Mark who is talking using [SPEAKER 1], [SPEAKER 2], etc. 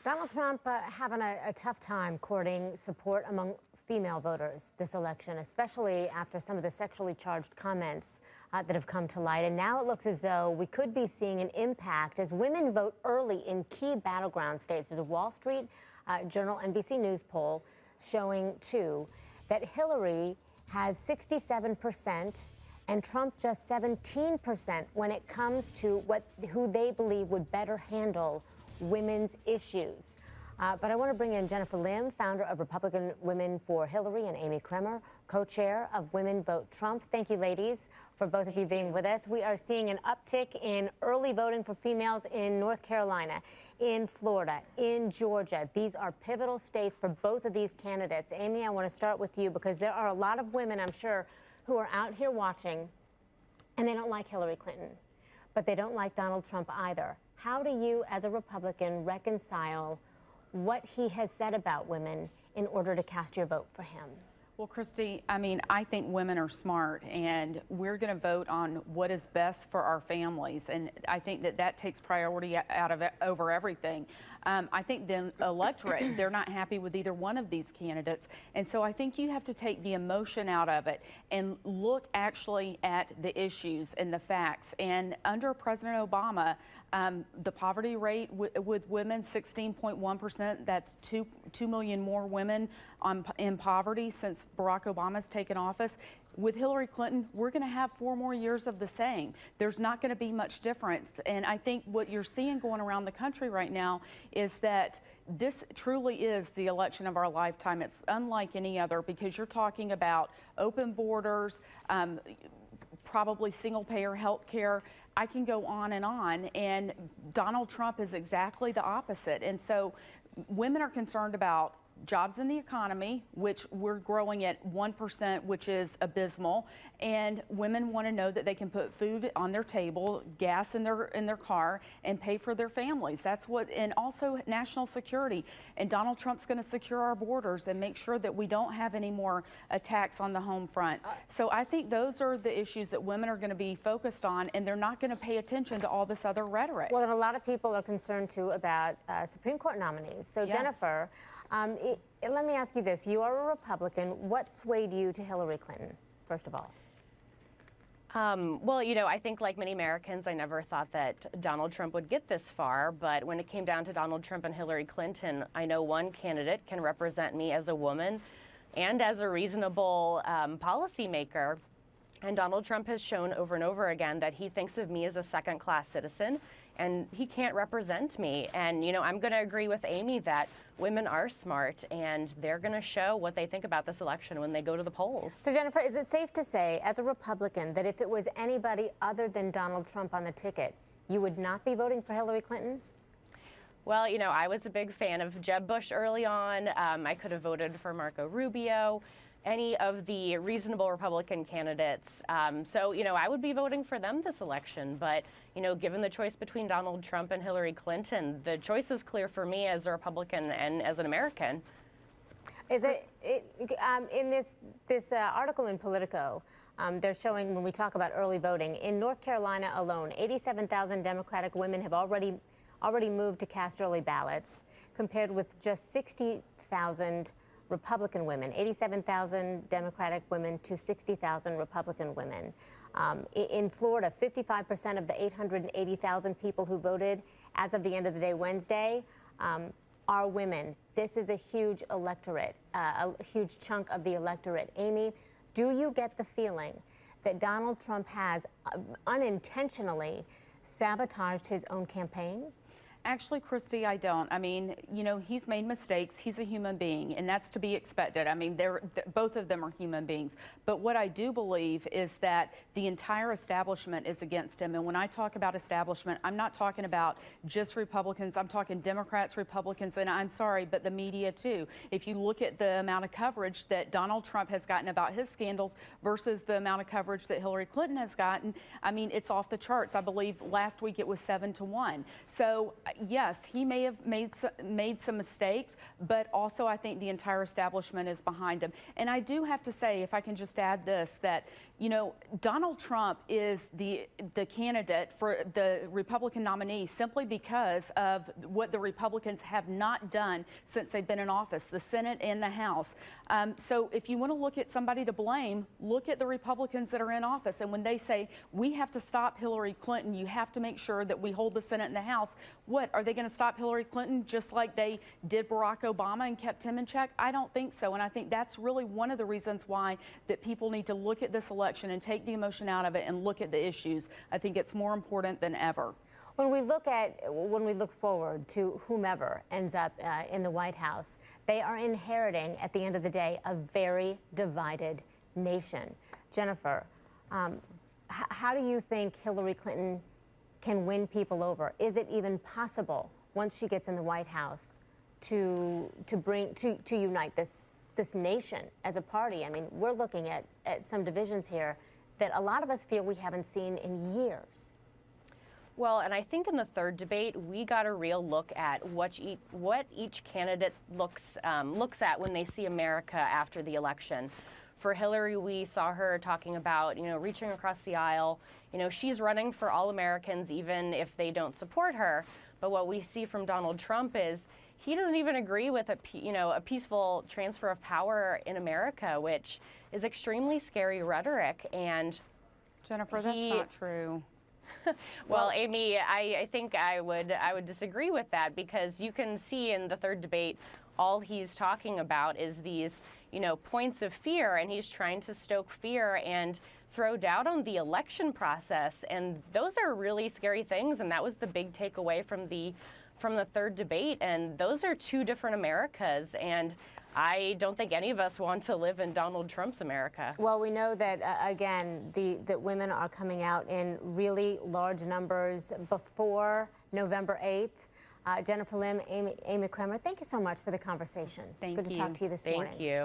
[SPEAKER 1] Donald Trump having a tough time courting support among female voters this election, especially after some of the sexually charged comments that have come to light. And now it looks as though we could be seeing an impact as women vote early in key battleground states. There's a Wall Street Journal NBC News poll showing, too, that Hillary has 67% and Trump just 17% when it comes to who they believe would better handle women's issues. But I want to bring in Jennifer Lim, founder of Republican Women for Hillary, and Amy Kremer, co-chair of Women Vote Trump. Thank you, ladies, for both of you being with us. We are seeing an uptick in early voting for females in North Carolina, in Florida, in Georgia. These are pivotal states for both of these candidates. Amy, I want to start with you because there are a lot of women, I'm sure, who are out here watching, and they don't like Hillary Clinton, but they don't like Donald Trump either. How do you, as a Republican, reconcile what he has said about women in order to cast your vote for him?
[SPEAKER 2] Well, Christi, I mean, I think women are smart, and we're going to vote on what is best for our families, and I think that takes priority out of it over everything. I think the electorate, they're not happy with either one of these candidates, and so I think you have to take the emotion out of it and look actually at the issues and the facts. And under President Obama, the poverty rate with women, 16.1%. That's 2 million more women in poverty since Barack Obama's taken office. With Hillary Clinton, we're going to have 4 more years of the same. There's not going to be much difference. And I think what you're seeing going around the country right now is that this truly is the election of our lifetime. It's unlike any other because you're talking about open borders, probably single-payer health care. I can go on, and Donald Trump is exactly the opposite. And so women are concerned about jobs in the economy, which we're growing at 1%, which is abysmal. And women want to know that they can put food on their table, gas in their car, and pay for their families. That's what, and also national security. And Donald Trump's going to secure our borders and make sure that we don't have any more attacks on the home front. So I think those are the issues that women are going to be focused on, and they're not going to pay attention to all this other rhetoric.
[SPEAKER 1] Well, and a lot of people are concerned, too, about Supreme Court nominees. So, yes. Jennifer, let me ask you this. You are a Republican. What swayed you to Hillary Clinton, first of all?
[SPEAKER 3] Well, you know, I think like many Americans, I never thought that Donald Trump would get this far. But when it came down to Donald Trump and Hillary Clinton, I know one candidate can represent me as a woman and as a reasonable policymaker. And Donald Trump has shown over and over again that he thinks of me as a second-class citizen, and he can't represent me. And, you know, I'm going to agree with Amy that women are smart, and they're going to show what they think about this election when they go to the polls.
[SPEAKER 1] So, Jennifer, is it safe to say, as a Republican, that if it was anybody other than Donald Trump on the ticket, you would not be voting for Hillary Clinton?
[SPEAKER 3] Well, you know, I was a big fan of Jeb Bush early on. I could have voted for Marco Rubio, any of the reasonable Republican candidates. So, you know, I would be voting for them this election. But, you know, given the choice between Donald Trump and Hillary Clinton, the choice is clear for me as a Republican and as an American.
[SPEAKER 1] Is in this article in Politico, they're showing, when we talk about early voting, in North Carolina alone, 87,000 Democratic women have already moved to cast early ballots, compared with just 60,000 Republican women, 87,000 Democratic women to 60,000 Republican women. In Florida, 55% of the 880,000 people who voted as of the end of the day Wednesday are women. This is a huge electorate, a huge chunk of the electorate. Amy, do you get the feeling that Donald Trump has unintentionally sabotaged his own campaign?
[SPEAKER 2] Actually, Christi, I don't. I mean, you know, he's made mistakes. He's a human being, and that's to be expected. I mean, both of them are human beings. But what I do believe is that the entire establishment is against him. And when I talk about establishment, I'm not talking about just Republicans. I'm talking Democrats, Republicans, and I'm sorry, but the media too. If you look at the amount of coverage that Donald Trump has gotten about his scandals versus the amount of coverage that Hillary Clinton has gotten, I mean, it's off the charts. I believe last week it was 7-1. So yes, he may have made some mistakes, but also I think the entire establishment is behind him. And I do have to say, if I can just add this, that, you know, Donald Trump is the candidate for the Republican nominee simply because of what the Republicans have not done since they've been in office, the Senate and the House. So if you want to look at somebody to blame, look at the Republicans that are in office. And when they say, we have to stop Hillary Clinton, you have to make sure that we hold the Senate and the House. What, are they going to stop Hillary Clinton just like they did Barack Obama and kept him in check? I don't think so. And I think that's really one of the reasons why that people need to look at this election and take the emotion out of it and look at the issues. I think it's more important than ever.
[SPEAKER 1] When we look forward to whomever ends up in the White House, they are inheriting, at the end of the day, a very divided nation. Jennifer, how do you think Hillary Clinton can win people over? Is it even possible, once she gets in the White House, to unite this nation as a party? I mean, we're looking at some divisions here that a lot of us feel we haven't seen in years.
[SPEAKER 3] Well, and I think in the third debate, we got a real look at what each candidate looks at when they see America after the election. For Hillary, we saw her talking about, you know, reaching across the aisle. You know, she's running for all Americans, even if they don't support her. But what we see from Donald Trump is he doesn't even agree with a peaceful transfer of power in America, which is extremely scary rhetoric. And
[SPEAKER 2] Jennifer, that's not true.
[SPEAKER 3] Well, Amy, I think I would disagree with that, because you can see in the third debate, all he's talking about is these, you know, points of fear, and he's trying to stoke fear and throw doubt on the election process. And those are really scary things. And that was the big takeaway from the third debate. And those are two different Americas. And I don't think any of us want to live in Donald Trump's America.
[SPEAKER 1] Well, we know that, again, that women are coming out in really large numbers before November 8th. Jennifer Lim, Amy Kremer, thank you so much for the conversation.
[SPEAKER 2] Thank you.
[SPEAKER 1] Good to talk to you this morning.
[SPEAKER 3] Thank you.